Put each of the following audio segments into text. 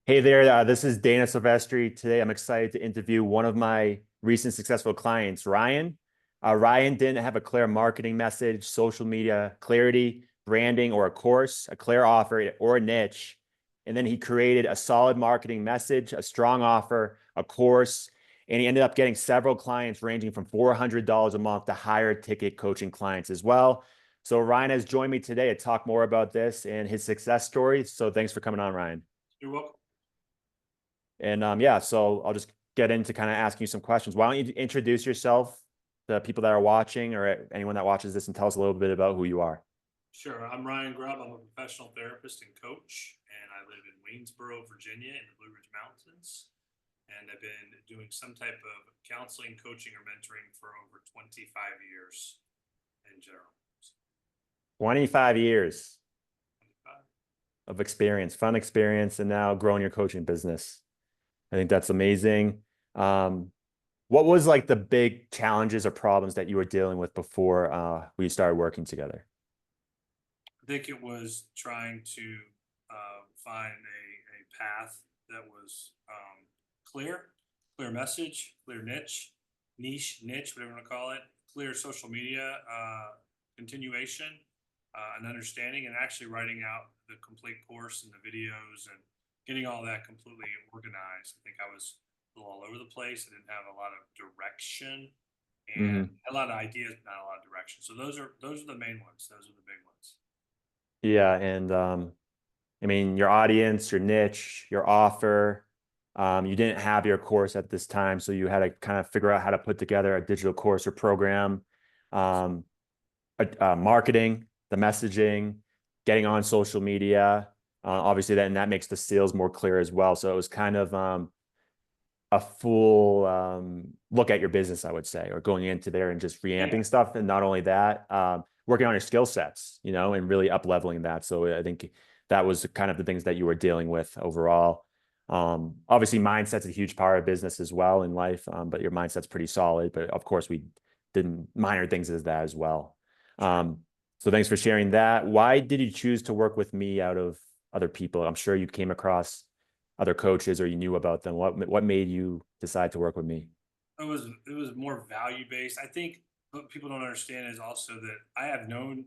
Hey there, this is Dana Silvestri. Today, I'm excited to interview one of my recent successful clients, Ryan. Ryan didn't have a clear marketing message, social media clarity, branding, or a course, a clear offer, or a niche. And then he created a solid marketing message, a strong offer, a course, and he ended up getting several clients ranging from $400 a month to higher ticket coaching clients as well. So Ryan has joined me today to talk more about this and his success story. So thanks for coming on, Ryan. You're welcome. And yeah, so I'll just get into kind of asking you some questions. Why don't you introduce yourself to people that are watching or anyone that watches this and tell us a little bit about who you are? Sure. I'm Ryan Grubb. I'm a professional therapist and coach, and I live in Waynesboro, Virginia, in the Blue Ridge Mountains. And I've been doing some type of counseling, coaching, or mentoring for over 25 years in general. 25 years 25. of experience, fun experience, and now growing your coaching business. I think that's amazing. Um, what was like the big challenges or problems that you were dealing with before we started working together? I think it was trying to find a path that was clear message, clear niche, whatever you want to call it, clear social media continuation, and understanding, and actually writing out the complete course and the videos and getting all that completely organized. I think I was a little all over the place. I didn't have a lot of direction and Hmm. a lot of ideas, but not a lot of direction. So those are the main ones. Those are the big ones. Yeah, and I mean, your audience, your niche, your offer. You didn't have your course at this time, so you had to kind of figure out how to put together a digital course or program, um, marketing, the messaging, getting on social media. Obviously, then that makes the sales more clear as well. So it was kind of a full look at your business, I would say, or going into there and just Yeah. reamping stuff. And not only that, working on your skill sets, and really up leveling that. So I think that was kind of the things that you were dealing with overall. Obviously, mindset's a huge part of business as well in life, but your mindset's pretty solid. But of course, we did minor things as that as well. Sure. So thanks for sharing that. Why did you choose to work with me out of other people? I'm sure you came across other coaches or you knew about them. What made you decide to work with me? It was more value based. I think what people don't understand is also that I've known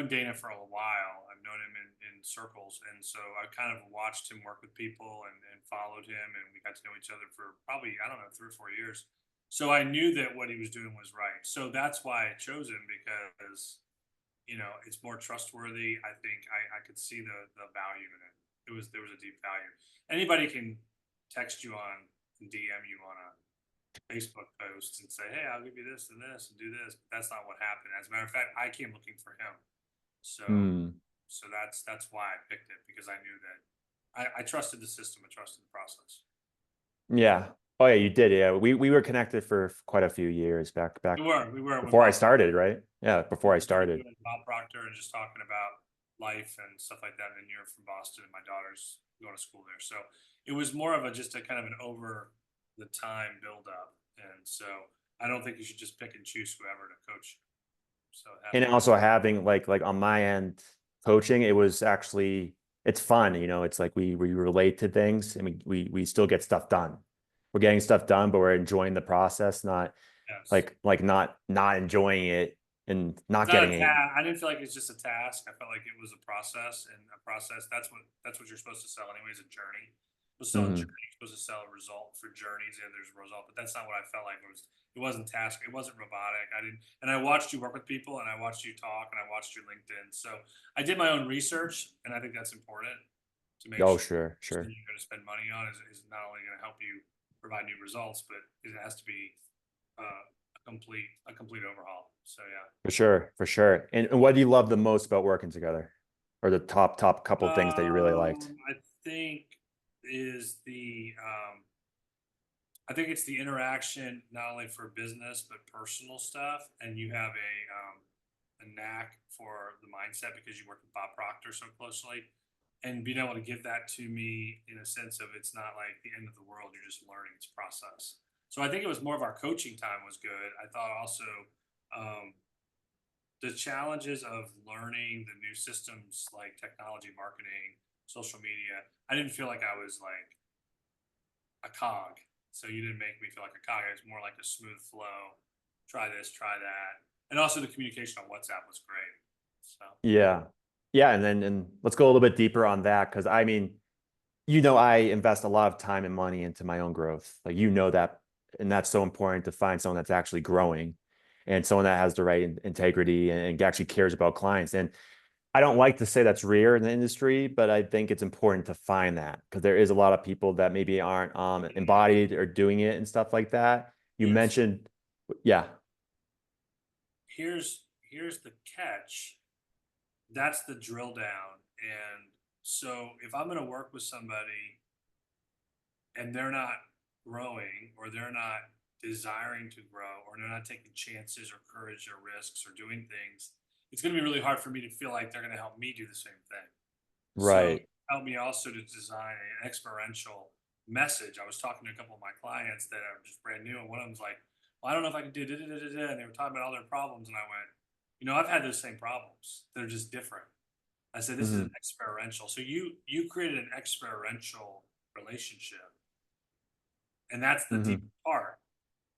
Dana for a while. I've known him in circles, and so I kind of watched him work with people and followed him, and we got to know each other for probably, I don't know, 3 or 4 years. So I knew that what he was doing was right. So that's why I chose him, because it's more trustworthy. I think I could see the value in it. There was a deep value. Anybody can text you on, DM you on a Facebook post and say, "Hey, I'll give you this and do this." But that's not what happened. As a matter of fact, I came looking for him. So Hmm. so that's why I picked it, because I knew that I trusted the system. I trusted the process. Yeah. Oh yeah, you did. Yeah. We were connected for quite a few years back We were when before I Bob Proctor, started, right? Yeah, before I we were started. interviewing Bob Proctor and just talking about life and stuff like that. And you're from Boston, and my daughter's going to school there, so it was more of a just a kind of an over the time build up. And so I don't think you should just pick and choose whoever to coach. So it had And to be. also having like on my end coaching, it was actually it's fun, it's like we relate to things and we still get stuff done. We're getting stuff done, but we're enjoying the process, not Yes. like not enjoying it and It's not not a getting it. task. I didn't feel like it's just a task. I felt like it was a process, and a process. That's what you're supposed to sell, anyways. A journey. We'll sell a Hmm. journey. You're supposed to sell a result for journeys, and there's a result. But that's not what I felt like. It wasn't task. It wasn't robotic. I didn't. And I watched you work with people, and I watched you talk, and I watched your LinkedIn. So I did my own research, and I think that's important to make Oh, sure sure, that sure. you're going to spend money on is not only going to help you provide new results, but it has to be a complete overhaul. So yeah. For sure, for sure. And what do you love the most about working together? Or the top couple things that you really liked? I think is I think it's the interaction, not only for business but personal stuff, and you have a knack for the mindset because you work with Bob Proctor so closely, and being able to give that to me in a sense of it's not like the end of the world. You're just learning its process. So I think it was more of our coaching time was good. I thought also um, the challenges of learning the new systems like technology, marketing, social media. I didn't feel like I was like a cog. So you didn't make me feel like a cog. It was more like a smooth flow. Try this, try that. And also the communication on WhatsApp was great. So Yeah. Yeah. And let's go a little bit deeper on that. Cause I mean, I invest a lot of time and money into my own growth. Like, that, and that's so important to find someone that's actually growing and someone that has the right integrity and actually cares about clients. And I don't like to say that's rare in the industry, but I think it's important to find that because there is a lot of people that maybe aren't embodied or doing it and stuff like that. You here's mentioned, yeah, here's the catch. That's the drill down. And so if I'm gonna work with somebody and they're not growing or they're not desiring to grow or they're not taking chances or courage or risks or doing things, it's going to be really hard for me to feel like they're going to help me do the same thing. So right. help me also to design an experiential message. I was talking to a couple of my clients that are just brand new, and one of them's like, "Well, I don't know if I can do da da da da da," and they were talking about all their problems, and I went, I've had those same problems. They're just different." I said, "This is an Hmm. experiential." So you created an experiential relationship, and that's the deep Hmm. part.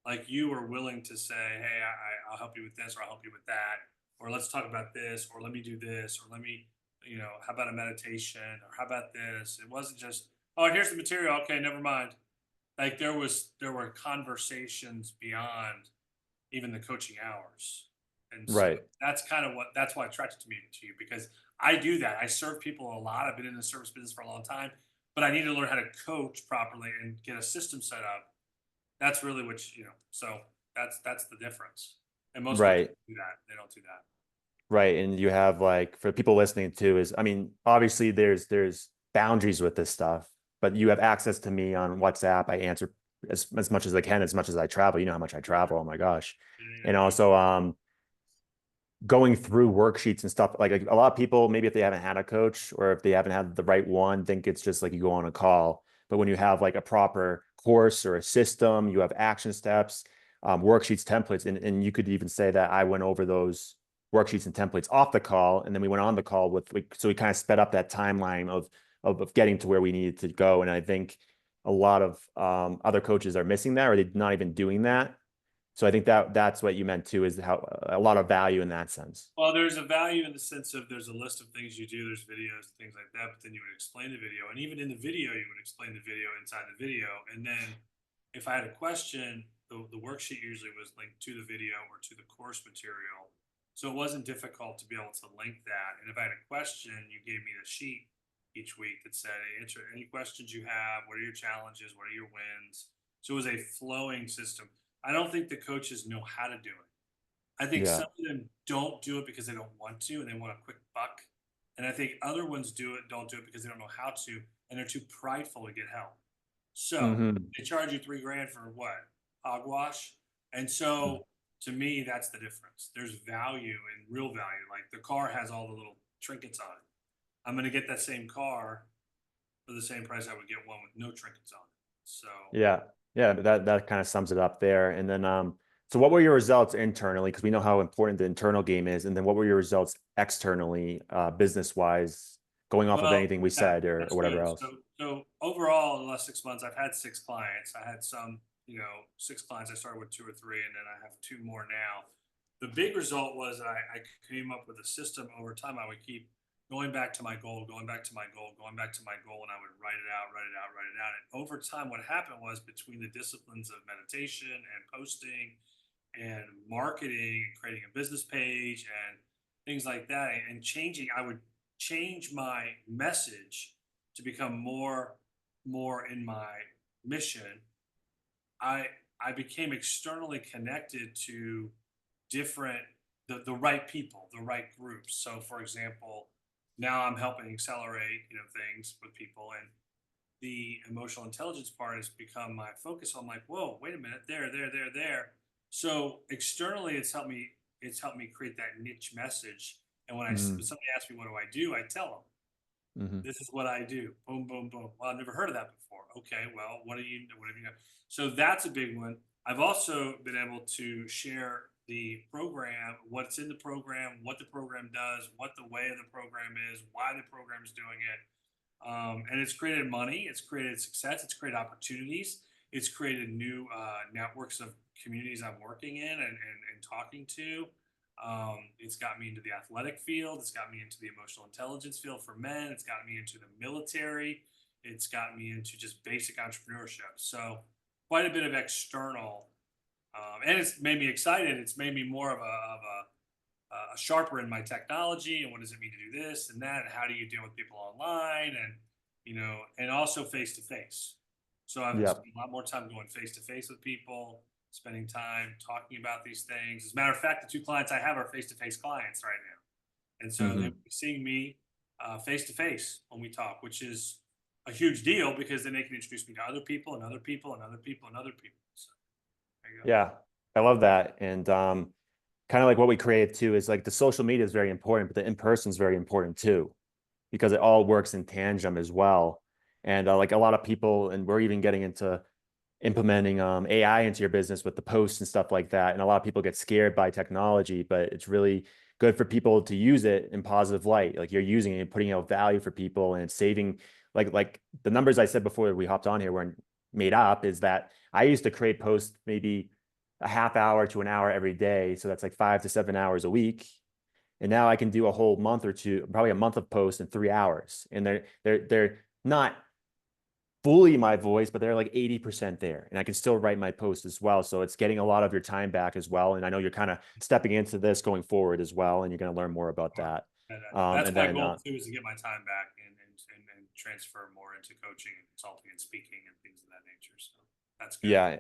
Like you were willing to say, "Hey, I'll help you with this, or I'll help you with that, or let's talk about this, or let me do this, or let me, how about a meditation, or how about this?" It wasn't just, "Oh, here's the material. Okay, never mind." Like there were conversations beyond even the coaching hours, and so Right. that's why attracted to me to you because I do that. I serve people a lot. I've been in the service business for a long time, but I need to learn how to coach properly and get a system set up. That's really what so that's the difference. And most coaches Right. do that. They don't do that. Right. And you have, like, for people listening too, is, I mean, obviously there's boundaries with this stuff, but you have access to me on WhatsApp. I answer as much as I can, as much as I travel. You know how much I travel. Oh my gosh. Yeah, And yeah, also going through worksheets and stuff, like a lot of people, maybe if they haven't had a coach or if they haven't had the right one, think it's just like you go on a call. But when you have like a proper course or a system, you have action steps, worksheets, templates, and you could even say that I went over those worksheets and templates off the call, and then we went on the call so we kind of sped up that timeline of getting to where we needed to go. And I think a lot of other coaches are missing that, or they're not even doing that. So I think that's what you meant too, is how a lot of value in that sense. well, there's a value in the sense of there's a list of things you do, there's videos, things like that, but then you would explain the video. And even in the video, you would explain the video inside the video. And then if I had a question, the worksheet usually was linked to the video or to the course material. So it wasn't difficult to be able to link that. And if I had a question, you gave me a sheet each week that said, "Hey, answer any questions you have. What are your challenges? What are your wins?" So it was a flowing system. I don't think the coaches know how to do it. I think Yeah. some of them don't do it because they don't want to and they want a quick buck. And I think other ones don't do it because they don't know how to, and they're too prideful to get help. So Hmm. they charge you 3 grand for what? Hogwash. And so to me, that's the difference. There's value and real value. Like the car has all the little trinkets on it. I'm going to get that same car for the same price I would get one with no trinkets on it. So Yeah. Yeah. That kind of sums it up there. And then, so what were your results internally? Because we know how important the internal game is. And then what were your results externally, business wise, going off of well, anything we that said or that's whatever good. else? So overall, in the last 6 months, I've had 6 clients. I had some, 6 clients. I started with 2 or 3, and then I have 2 more now. The big result was I came up with a system over time. I would keep going back to my goal, going back to my goal, going back to my goal, and I would write it out, write it out, write it out. And over time, what happened was between the disciplines of meditation and posting and marketing and creating a business page and things like that and changing, I would change my message to become more in my mission. I i became externally connected to different the right people, the right groups. So for example, now I'm helping accelerate things with people, and the emotional intelligence part has become my focus. I'm like, whoa, wait a minute, there. So externally, it's helped me create that niche message. And when Hmm. somebody asks me what do I do, I tell them Hmm. this is what I do. Boom, boom, boom. Well, I've never heard of that before. Okay, well, what have you done? So that's a big one. I've also been able to share the program, what's in the program, what the program does, what the way of the program is, why the program is doing it, And it's created money, it's created success, it's created opportunities, it's created new networks of communities I'm working in and talking to. It's got me into the athletic field. It's got me into the emotional intelligence field for men. It's got me into the military. It's got me into just basic entrepreneurship. So quite a bit of external, and it's made me excited. It's made me more of a sharper in my technology and what does it mean to do this and that and how do you deal with people online and and also face to face. So I've Yep. spent a lot more time going face to face with people, spending time talking about these things. As a matter of fact, the two clients I have are face to face clients right now, and so they're Hmm. seeing me face to face when we talk, which is a huge deal because then they can introduce me to other people and other people and other people and other people. So there you go. Yeah, I love that. And kind of like what we create too is like the social media is very important, but the in person is very important too, because it all works in tandem as well. And like a lot of people, and we're even getting into implementing AI into your business with the posts and stuff like that. And a lot of people get scared by technology, but it's really good for people to use it in positive light. Like you're using it and putting out value for people and it's saving like the numbers I said before we hopped on here weren't made up, is that I used to create posts maybe a half hour to an hour every day. So that's like 5 to 7 hours a week. And now I can do a whole month or two, probably a month of posts in 3 hours. And they're not fully my voice, but they're like 80% there. And I can still write my post as well. So it's getting a lot of your time back as well. And I know you're kind of stepping into this going forward as well. And you're going to learn more about Sure. that. And that's And my then, goal too, is to get my time back and transfer more into coaching and consulting and speaking and things of that nature. So that's good. yeah,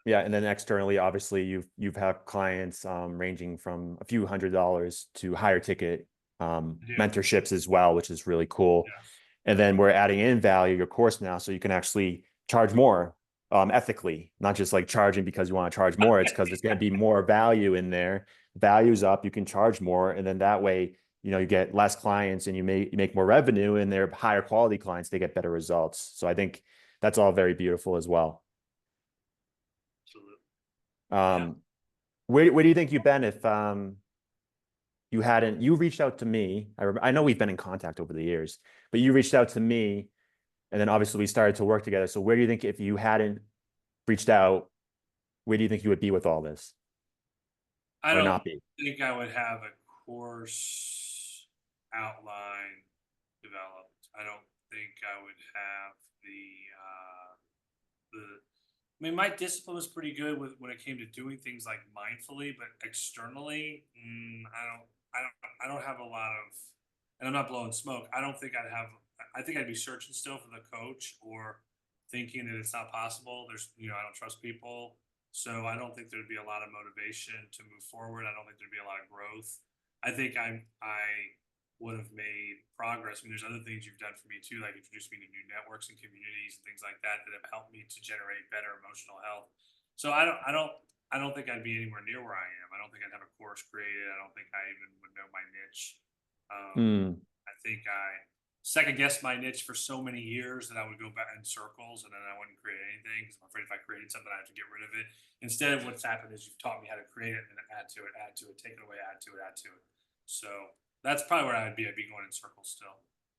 yeah. And then externally, obviously you've had clients ranging from a few $100s to higher ticket I do. mentorships as well, which is really cool. Yes. And then we're adding in value your course now, so you can actually charge more ethically, not just like charging because you want to charge more. It's because there's going to be more value in there. Value's up, you can charge more, and then that way, you get less clients and you make more revenue, and they're higher quality clients. They get better results. So I think that's all very beautiful as well. Absolutely. Yeah. Um, where do you think you've been if you reached out to me? I know we've been in contact over the years, but you reached out to me. And then obviously we started to work together. So where do you think, if you hadn't reached out, where do you think you would be with all this I or don't not be? think I would have a course outline developed. I don't think I would have the I mean, my discipline was pretty good with when it came to doing things like mindfully, but externally, I don't have a lot of, and I'm not blowing smoke. I don't think I'd have. I think I'd be searching still for the coach or thinking that it's not possible. I don't trust people, so I don't think there'd be a lot of motivation to move forward. I don't think there'd be a lot of growth. I think I would have made progress. I mean, there's other things you've done for me too, like introduce me to new networks and communities and things like that that have helped me to generate better emotional health. So I don't think I'd be anywhere near where I am. I don't think I'd have a course created. I don't think I even would know my niche. Hmm. I think I second guessed my niche for so many years that I would go back in circles and then I wouldn't create anything because I'm afraid if I created something, I have to get rid of it. Instead, what's happened is you've taught me how to create it and then add to it, take it away, add to it, add to it. So that's probably where I'd be. I'd be going in circles still.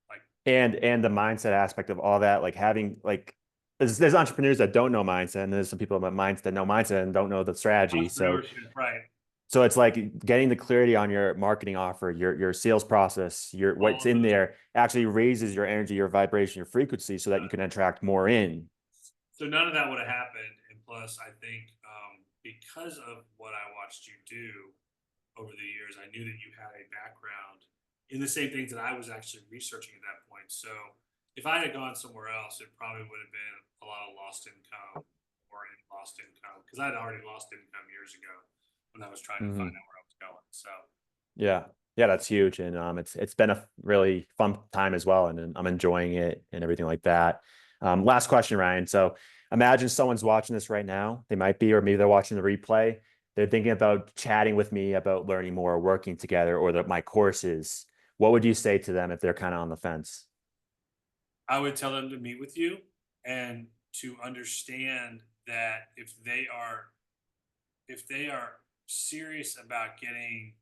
Like And the mindset aspect of all that, like having like there's entrepreneurs that don't know mindset, and there's some people that know mindset and don't know the strategy. So entrepreneurship, right? so it's like getting the clarity on your marketing offer, your sales process, your All what's of in those. there actually raises your energy, your vibration, your frequency so that you can attract more in. So none of that would have happened. And plus, I think because of what I watched you do over the years, I knew that you had a background in the same things that I was actually researching at that point. So if I had gone somewhere else, it probably would have been a lot of lost income or in lost income because I'd already lost income years ago when I was trying to find Mhm. out where I was going. So Yeah. Yeah, that's huge. And it's been a really fun time as well. And I'm enjoying it and everything like that. Last question, Ryan. So imagine someone's watching this right now. They might be, or maybe they're watching the replay. They're thinking about chatting with me about learning more, working together, or my courses. What would you say to them if they're kind of on the fence? I would tell them to meet with you and to understand that if they are serious about getting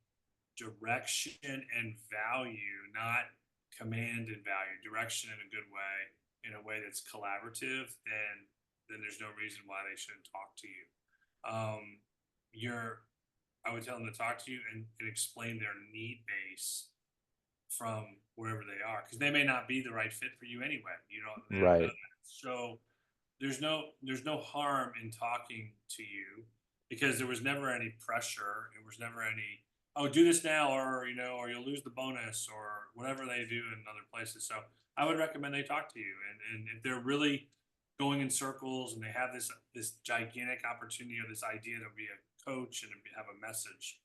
direction and value, not command and value, direction in a good way, in a way that's collaborative, then there's no reason why they shouldn't talk to you. You're I would tell them to talk to you and explain their need base from wherever they are, because they may not be the right fit for you anyway. They don't know Right. that. So there's no harm in talking to you, because there was never any pressure. It was never any, oh, do this now, or or you'll lose the bonus, or whatever they do in other places. So I would recommend they talk to you, and if they're really going in circles and they have this gigantic opportunity or this idea to be a coach and have a message,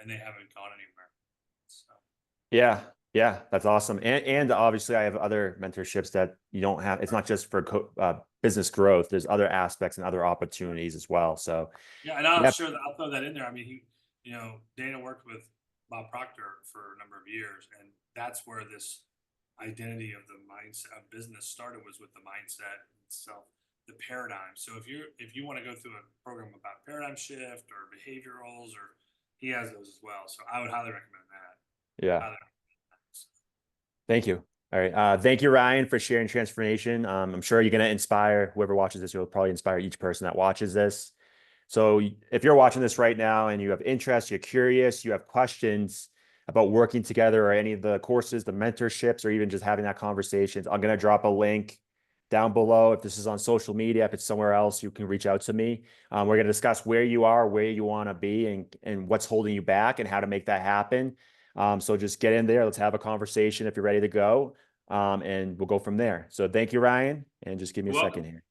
and they haven't gone anywhere. So Yeah. Yeah. That's awesome. And obviously I have other mentorships that you don't have. It's not just for business growth. There's other aspects and other opportunities as well. So yeah, and I'm yeah. sure that I'll throw that in there. I mean, Dana worked with Bob Proctor for a number of years, and that's where this identity of the mindset of business started, was with the mindset itself, the paradigm. So if you want to go through a program about paradigm shift or behaviorals, or he has those as well. So I would highly recommend that. Yeah. Highly recommend that. So, Thank you. All right. Thank you, Ryan, for sharing transformation. I'm sure you're going to inspire whoever watches this. You'll probably inspire each person that watches this. So if you're watching this right now and you have interest, you're curious, you have questions about working together or any of the courses, the mentorships, or even just having that conversations, I'm going to drop a link down below. If this is on social media, if it's somewhere else, you can reach out to me. We're going to discuss where you are, where you want to be, and what's holding you back and how to make that happen. So just get in there. Let's have a conversation if you're ready to go. And we'll go from there. So thank you, Ryan. And just give me a you're second welcome. here.